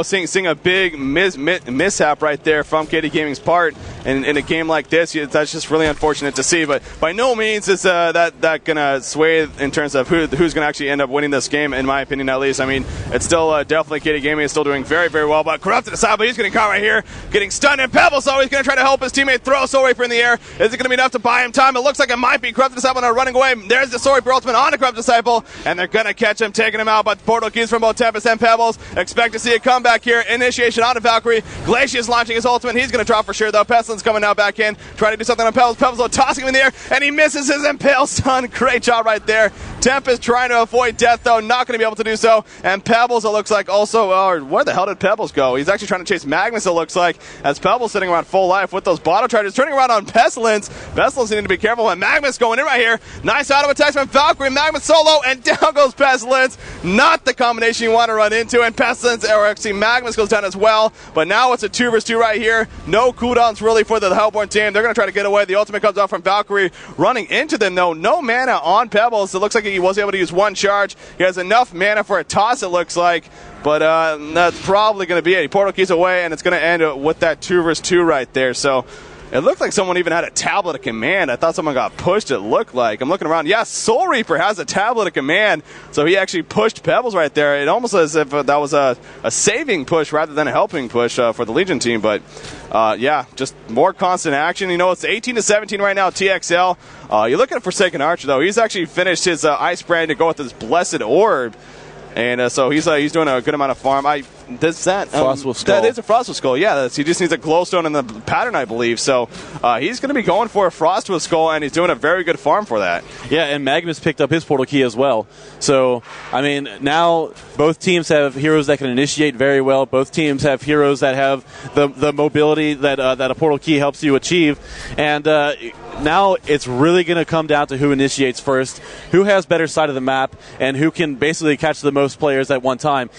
seeing a big mishap right there from KD Gaming's part in a game like this. That's just really unfortunate to see. But by no means is that gonna sway in terms of who's gonna actually end up winning this game, in my opinion at least. I mean, it's still definitely KD Gaming is still doing very, very well. But Corrupted Disciple, he's getting caught right here, getting stunned, and Pebbles, so he's gonna try to help his teammate throw Soul Reaper in the air. Is it gonna be enough to buy him time? It looks like it might be. Corrupted Disciple now running away. There's the Soul Reaper ultimate on the Corrupted Disciple, and they're going to catch him, taking him out, but portal keys from both Tempest and Pebbles. Expect to see a comeback here. Initiation on to Valkyrie. Glacius launching his ultimate. He's going to drop for sure, though. Pestilence coming now back in, trying to do something on Pebbles. Pebbles tossing him in the air, and he misses his Impale stun. Great job right there. Tempest trying to avoid death, though. Not going to be able to do so. And Pebbles, it looks like, also, where the hell did Pebbles go? He's actually trying to chase Magnus, it looks like, as Pebbles sitting around full life with those bottle charges, turning around on Pestilence. Pestilence needing to be careful, and Magnus going in right here. Nice auto attack from Valkyrie. Magnus solo, and down goes Pestilence. Not the combination you want to run into, and Pestilence, or actually Magnus goes down as well. But now it's a 2 vs 2 right here. No cooldowns really for the Hellborn team. They're going to try to get away. The ultimate comes out from Valkyrie, running into them, though. No mana on Pebbles. It looks like he was able to use one charge. He has enough mana for a toss, it looks like. But that's probably going to be it. He portal keys away, and it's going to end with that 2 vs 2 right there. So it looked like someone even had a tablet of command. I thought someone got pushed, it looked like. I'm looking around. Yes, Soul Reaper has a tablet of command, so he actually pushed Pebbles right there. It almost as if that was a saving push rather than a helping push for the Legion team. But, yeah, just more constant action. It's 18-17 right now, tXL. You look at Forsaken Archer, though. He's actually finished his Ice Brand to go with his Blessed Orb. And so he's doing a good amount of farm. Frostwolf Skull. That is a Frostwolf Skull, yeah. He just needs a glowstone in the pattern, I believe. So he's going to be going for a Frostwolf Skull, and he's doing a very good farm for that. Yeah, and Magnus picked up his portal key as well. So, I mean, now both teams have heroes that can initiate very well. Both teams have heroes that have the mobility that a portal key helps you achieve. And now it's really going to come down to who initiates first, who has better side of the map, and who can basically catch the most players at one time.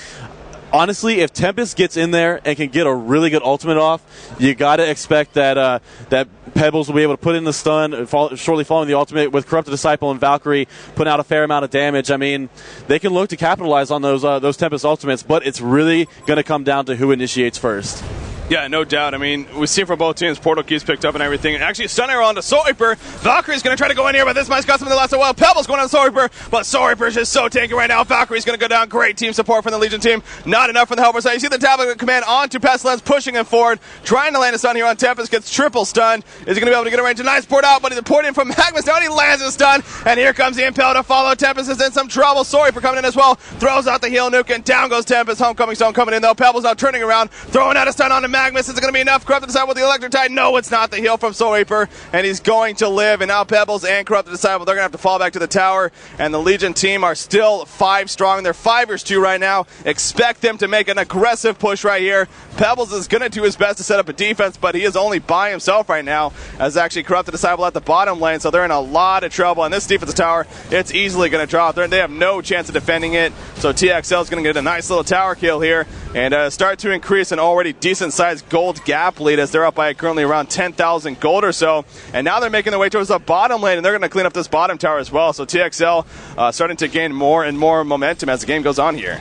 Honestly, if Tempest gets in there and can get a really good ultimate off, you got to expect that that Pebbles will be able to put in the stun shortly following the ultimate with Corrupted Disciple and Valkyrie putting out a fair amount of damage. I mean, they can look to capitalize on those Tempest ultimates, but it's really going to come down to who initiates first. Yeah, no doubt. I mean, we see from both teams, portal keys picked up and everything. And actually, stun arrow onto Soul Reaper. Valkyrie's going to try to go in here, but this might's got something that lasts a while. Pebbles going on Soul Reaper, but Soul Reaper's just so tanky right now. Valkyrie's going to go down. Great team support from the Legion team. Not enough from the helper side. You see the tablet command onto Pestilence, pushing him forward, trying to land a stun here on Tempest. Gets triple stunned. Is he going to be able to get a range? A nice port out, but he's port in from Magnus. Now he lands a stun, and here comes the Impel to follow. Tempest is in some trouble. Soul Reaper coming in as well. Throws out the heal nuke, and down goes Tempest. Homecoming Stone coming in, though. Pebbles now turning around, throwing out a stun onto Magnus. Is it going to be enough? Corrupted Disciple with the Electric Tide. No, it's not. The heal from Soul Reaper, and he's going to live. And now Pebbles and Corrupted Disciple, they're going to have to fall back to the tower. And the Legion team are still 5 strong. They're 5-2 right now. Expect them to make an aggressive push right here. Pebbles is going to do his best to set up a defense, but he is only by himself right now, as actually Corrupted Disciple at the bottom lane. So they're in a lot of trouble. And this defensive tower, it's easily going to drop. They have no chance of defending it. So tXL is going to get a nice little tower kill here and start to increase an already decent-sized gold gap lead, as they're up by currently around 10,000 gold or so. And now they're making their way towards the bottom lane, and they're going to clean up this bottom tower as well. So tXL starting to gain more and more momentum as the game goes on here.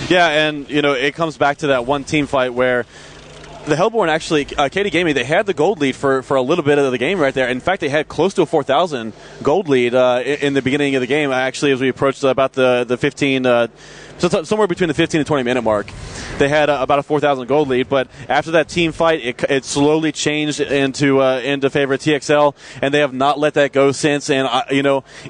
Yeah, and it comes back to that one team fight where the Hellborn actually, KD Gaming, they had the gold lead for a little bit of the game right there. In fact, they had close to a 4,000 gold lead in the beginning of the game, actually, as we approached about the 15, somewhere between the 15 and 20 minute mark. They had about a 4,000 gold lead, but after that team fight, it slowly changed into favor of TXL, and they have not let that go since. And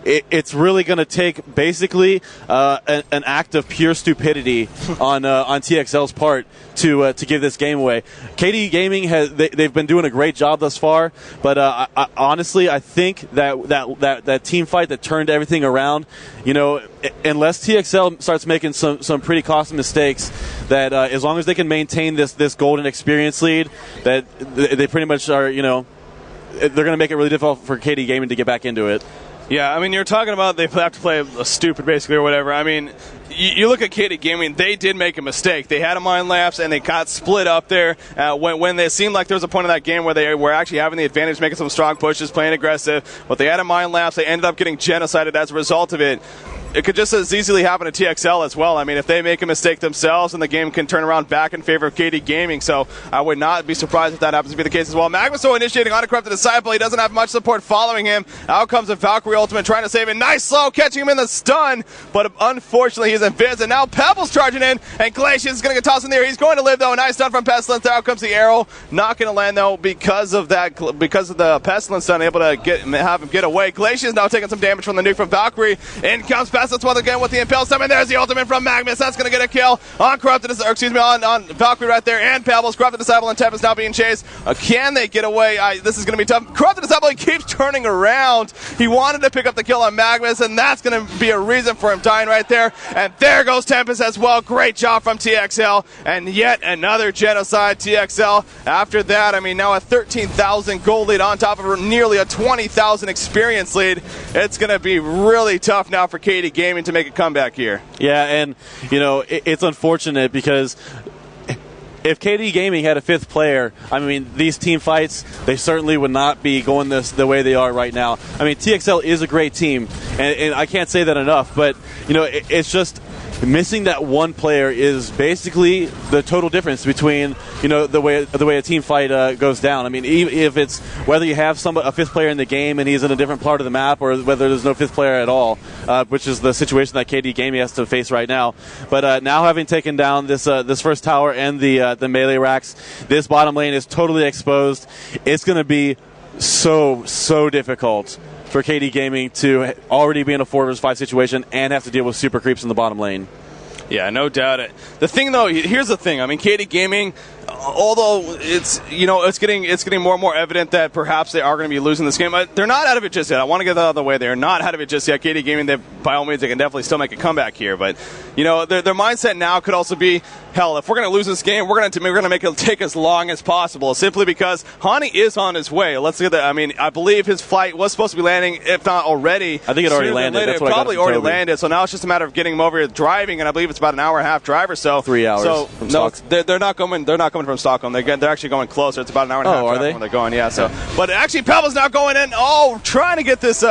it's really going to take basically an act of pure stupidity on TXL's part to give this game away. KD Gaming they've been doing a great job thus far, but honestly, I think that team fight that turned everything around, unless TXL starts making some pretty costly mistakes, that as long as they can maintain this golden experience lead, that they pretty much are, they're going to make it really difficult for KD Gaming to get back into it. Yeah, I mean, you're talking about they have to play a stupid, basically, or whatever. I mean, you look at KD Gaming, they did make a mistake. They had a mind lapse, and they got split up there when they seemed like there was a point in that game where they were actually having the advantage, making some strong pushes, playing aggressive. But they had a mind lapse. They ended up getting genocided as a result of it. It could just as easily happen to TXL as well. I mean, if they make a mistake themselves, and the game can turn around back in favor of KD Gaming. So I would not be surprised if that happens to be the case as well. Magmaso initiating on a Corrupted Disciple. He doesn't have much support following him. Out comes a Valkyrie ultimate trying to save him. Nice slow, catching him in the stun. But unfortunately, he's invis. And now Pebbles charging in, and Glacius is going to get tossed in there. He's going to live, though. Nice stun from Pestilence. Out comes the arrow. Not going to land, though, because of the Pestilence stun, able to have him get away. Glacius now taking some damage from the nuke from Valkyrie. In comes Pestilence once again with the Impel summon. There's the ultimate from Magnus. That's going to get a kill on on Valkyrie right there, and Pebbles. Corrupted Disciple and Tempest now being chased. Can they get away? This is going to be tough. Corrupted Disciple, he keeps turning around. He wanted to pick up the kill on Magnus, and that's going to be a reason for him dying right there. And there goes Tempest as well. Great job from TXL, and yet another genocide. TXL, after that, I mean, now a 13,000 gold lead on top of nearly a 20,000 experience lead. It's going to be really tough now for KD Gaming to make a comeback here. Yeah, and it's unfortunate because if KD Gaming had a 5th player, I mean, these team fights, they certainly would not be going the way they are right now. I mean, TXL is a great team, and I can't say that enough, but it's just missing that one player is basically the total difference between the way a team fight goes down. I mean, if it's whether you have a 5th player in the game and he's in a different part of the map, or whether there's no 5th player at all, which is the situation that KD Gaming has to face right now. But now having taken down this first tower and the melee racks, this bottom lane is totally exposed. It's going to be so difficult for KD Gaming to already be in a 4 vs 5 situation and have to deal with super creeps in the bottom lane. Yeah, no doubt. The thing, though, here's the thing. I mean, KD Gaming, although it's getting more and more evident that perhaps they are going to be losing this game, they're not out of it just yet. I want to get that out of the way. They're not out of it just yet. KD Gaming, by all means, they can definitely still make a comeback here. But their mindset now could also be, hell, if we're going to lose this game, we're going to make it take as long as possible. Simply because Hani is on his way. Let's look at that. I mean, I believe his flight was supposed to be landing, if not already. I think it already landed. It probably already landed. So now it's just a matter of getting him over here driving, and I believe it's about an hour and a half drive or so. 3 hours. So no, they're not coming from Stockholm. They're actually going closer. It's about an hour and a half drive they? when they're going. Yeah. So, but actually, Pebbles now going in. Trying to get this.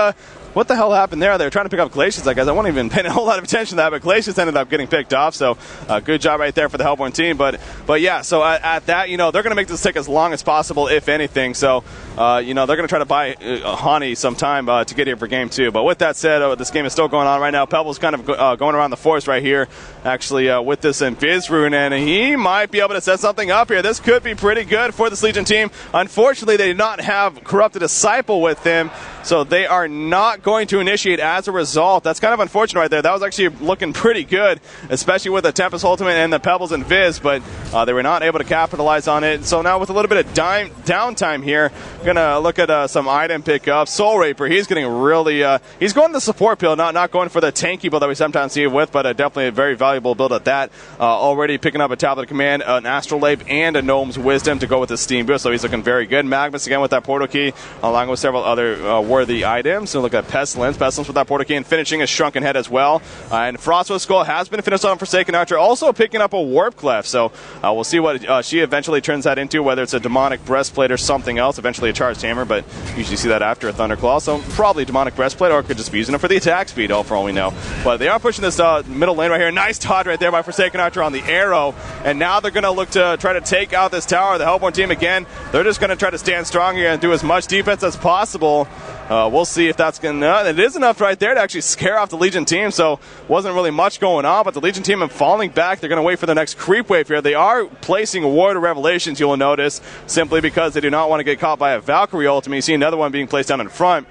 What the hell happened there? They were trying to pick up Glacius, I guess. I wasn't even paying a whole lot of attention to that, but Glacius ended up getting picked off. So good job right there for the Hellborn team. But yeah, so at that, they're going to make this take as long as possible, if anything. So, they're going to try to buy Hani some time to get here for game 2. But with that said, this game is still going on right now. Pebbles kind of going around the forest right here, actually, with this Invis rune, and he might be able to set something up here. This could be pretty good for this Legion team. Unfortunately, they did not have Corrupted Disciple with them, so they are not going to initiate as a result. That's kind of unfortunate right there. That was actually looking pretty good, especially with the Tempest Ultimate and the Pebbles and Viz, but they were not able to capitalize on it. So now with a little bit of downtime here, we're going to look at some item pickups. Soul Raper, he's getting really, he's going the support build, not going for the tanky build that we sometimes see him with, but definitely a very valuable build at that. Already picking up a Tablet of Command, an Astrolabe, and a Gnome's Wisdom to go with his Steam boost, so he's looking very good. Magnus again with that Portal Key, along with several other worthy items. So look at Pestilence with that Portal Key, and finishing a Shrunken Head as well. And Frostwood Skull has been finished on Forsaken Archer, also picking up a Warp Clef. So we'll see what she eventually turns that into, whether it's a Demonic Breastplate or something else, eventually a Charged Hammer, but usually see that after a Thunderclaw. So probably Demonic Breastplate, or could just be using it for the attack speed, for all we know. But they are pushing this middle lane right here. Nice dodge right there by Forsaken Archer on the arrow. And now they're going to look to try to take out this tower. The Hellborn team, again, they're just going to try to stand strong here and do as much defense as possible. We'll see if that's going to... It is enough right there to actually scare off the Legion team, so wasn't really much going on, but the Legion team are falling back. They're going to wait for the next creep wave here. They are placing Ward of Revelations, you'll notice, simply because they do not want to get caught by a Valkyrie ultimate. You see another one being placed down in front.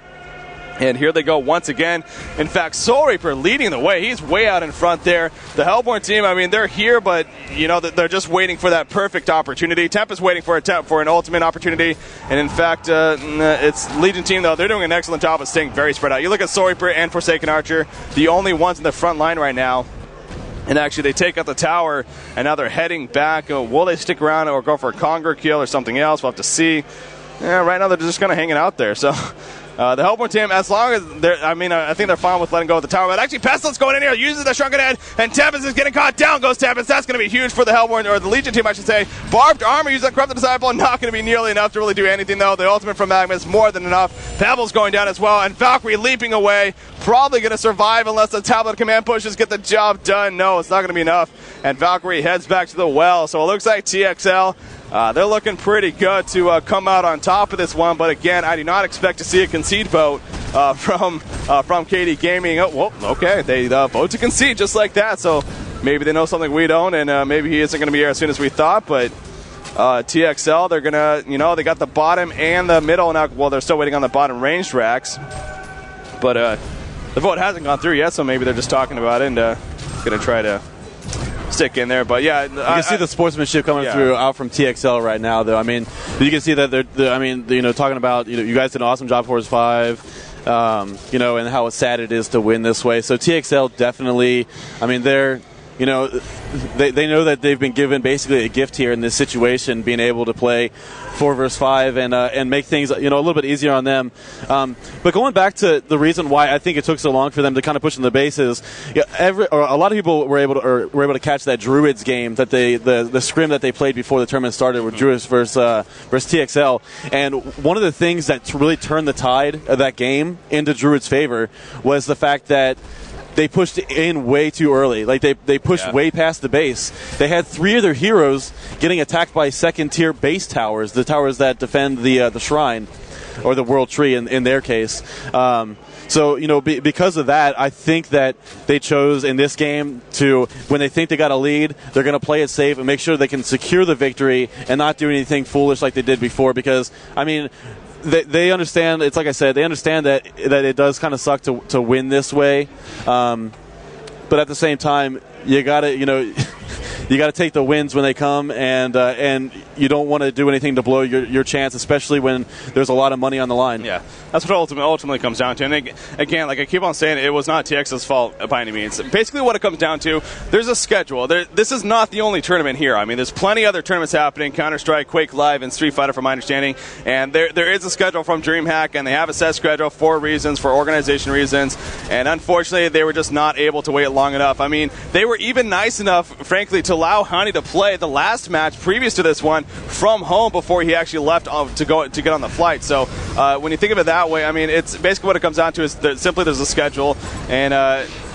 And here they go once again. In fact, Soul Reaper leading the way. He's way out in front there. The Hellborn team, I mean, they're here, but, they're just waiting for that perfect opportunity. Temp is waiting for an ultimate opportunity. And, in fact, it's Legion team, though. They're doing an excellent job of staying very spread out. You look at Soul Reaper and Forsaken Archer, the only ones in the front line right now. And actually, they take out the tower, and now they're heading back. Will they stick around or go for a Conger kill or something else? We'll have to see. Yeah, right now, they're just kind of hanging out there, so... the Hellborn team, as long as I think they're fine with letting go of the tower. But actually, Pestilence going in here, uses the Shrunken Head, and Tempest is getting caught. Down goes Tempest. That's going to be huge for the Hellborn, or the Legion team, I should say. Barbed Armor using Corrupted Disciple, not going to be nearly enough to really do anything, though. The ultimate from Magnus, more than enough. Pebbles going down as well, and Valkyrie leaping away. Probably going to survive unless the Tablet of Command pushes get the job done. No, it's not going to be enough. And Valkyrie heads back to the well. So it looks like TXL... they're looking pretty good to come out on top of this one, but again, I do not expect to see a concede vote from KD Gaming. Oh, well, okay, they vote to concede just like that, so maybe they know something we don't, and maybe he isn't going to be here as soon as we thought, but TXL, they're going to, they got the bottom and the middle now. Well, they're still waiting on the bottom range racks, but the vote hasn't gone through yet, so maybe they're just talking about it and going to try to stick in there, but yeah, you can see the sportsmanship coming through out from TXL right now. Though I mean, you can see that they're talking about you guys did an awesome job for us 5, and how sad it is to win this way. So TXL definitely, I mean, they're they know that they've been given basically a gift here in this situation, being able to play 4 versus 5 and make things a little bit easier on them. But going back to the reason why I think it took so long for them to kind of push in the bases, a lot of people were able to catch that Druids game that the scrim that they played before the tournament started with Druids versus TXL, and one of the things that really turned the tide of that game into Druids' favor was the fact that they pushed in way too early. Like they pushed way past the base. They had 3 of their heroes getting attacked by second-tier base towers, the towers that defend the shrine, or the World Tree in their case. So, because of that, I think that they chose in this game to, when they think they got a lead, they're going to play it safe and make sure they can secure the victory and not do anything foolish like they did before. Because, I mean, they understand, it's like I said, they understand that it does kind of suck to win this way. But at the same time, you got to, you got to take the wins when they come, and you don't want to do anything to blow your chance, especially when there's a lot of money on the line. Yeah, that's what ultimately comes down to. And again, like I keep on saying, it was not TXL's fault by any means. Basically what it comes down to, there's a schedule. This is not the only tournament here. I mean, there's plenty other tournaments happening, Counter-Strike, Quake Live, and Street Fighter from my understanding. And there is a schedule from DreamHack, and they have a set schedule for reasons, for organization reasons. And unfortunately, they were just not able to wait long enough. I mean, they were even nice enough, frankly, to allow Honey to play the last match previous to this one from home before he actually left to get on the flight. So when you think of it that way, I mean, it's basically what it comes down to is simply there's a schedule, and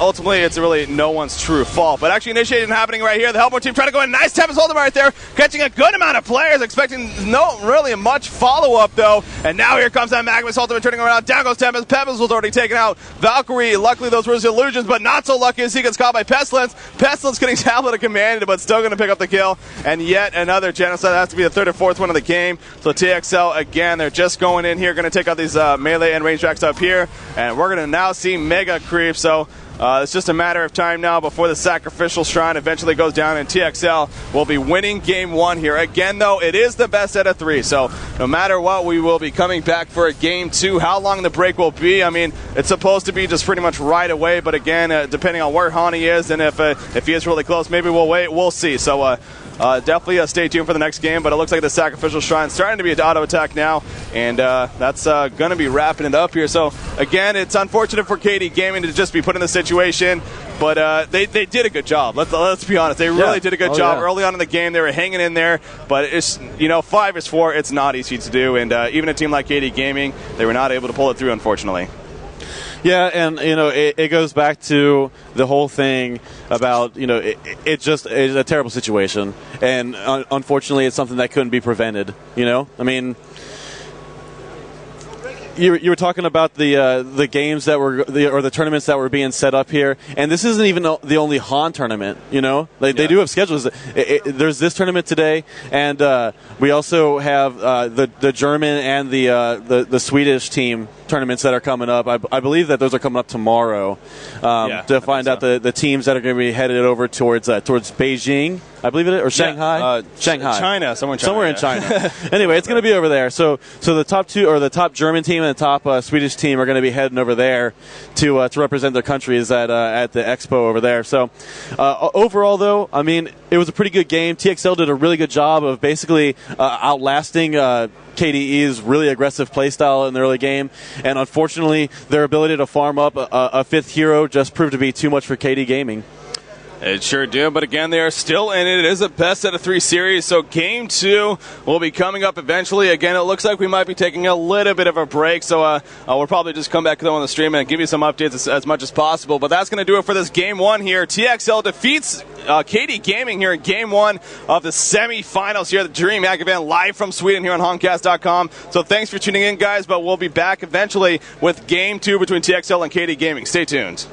ultimately it's really no one's true fault. But actually initiating happening right here. The Hellbourne team trying to go in. Nice Tempest Ultimate right there, catching a good amount of players, expecting no really much follow-up though. And now here comes that Magnus Ultimate turning around. Down goes Tempest. Pebbles was already taken out. Valkyrie, luckily those were his illusions, but not so lucky as he gets caught by Pestilence. Pestilence getting Tablet of Command, but still going to pick up the kill. And yet another Genocide. That has to be the third or fourth one of the game. So TXL, again, they're just going in here, going to take out these melee and range tracks up here. And we're going to now see Mega Creep. So it's just a matter of time now before the Sacrificial Shrine eventually goes down, and TXL will be winning game one here. Again, though, it is the best out of three, so no matter what, we will be coming back for a game two. How long the break will be, I mean, it's supposed to be just pretty much right away, but again, depending on where Hani is and if he is really close, maybe we'll wait. We'll see. So definitely stay tuned for the next game, but it looks like the Sacrificial Shrine starting to be an auto attack now, and that's going to be wrapping it up here. So again, it's unfortunate for KD Gaming to just be put in this situation, but they did a good job. Let's be honest, they really did a good job early on in the game. They were hanging in there, but it's 5 is 4. It's not easy to do, and even a team like KD Gaming, they were not able to pull it through, unfortunately. Yeah, and it goes back to the whole thing about it just is a terrible situation, and unfortunately, it's something that couldn't be prevented. I mean, you were talking about the games that were or the tournaments that were being set up here, and this isn't even the only Han tournament. They do have schedules. There's this tournament today, and we also have the German and the Swedish team tournaments that are coming up. I believe that those are coming up tomorrow to find out the teams that are going to be headed over towards Beijing, I believe it is, or Shanghai. Shanghai, China, somewhere in China. Anyway, it's going to be over there. So the top two, or the top German team and the top Swedish team, are going to be heading over there to represent their countries at the expo over there. So overall, though, I mean, it was a pretty good game. TXL did a really good job of basically outlasting KDE's really aggressive playstyle in the early game, and unfortunately, their ability to farm up a fifth hero just proved to be too much for KD Gaming. It sure do, but again, they are still in it. It is a best out of 3 series, so game 2 will be coming up eventually. Again, it looks like we might be taking a little bit of a break, so we'll probably just come back on the stream and give you some updates as much as possible. But that's going to do it for this game 1 here. TXL defeats KD Gaming here in game 1 of the semifinals here at the DreamHack event, live from Sweden here on Honcast.com. So thanks for tuning in, guys, but we'll be back eventually with game 2 between TXL and KD Gaming. Stay tuned.